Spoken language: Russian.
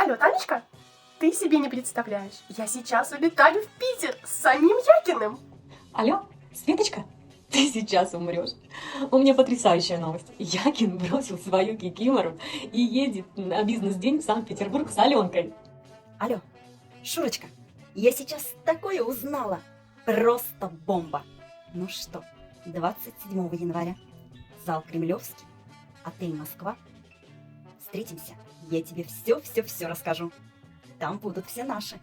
Алло, Танечка? Ты себе не представляешь, я сейчас улетаю в Питер с самим Якиным. Алло, Светочка, ты сейчас умрешь. У меня потрясающая новость. Якин бросил свою кикимору и едет на бизнес-день в Санкт-Петербург с Аленкой. Алло, Шурочка, я сейчас такое узнала. Просто бомба. Ну что, 27 января, зал Кремлевский, отель Москва. Встретимся, я тебе все расскажу. Там будут все наши.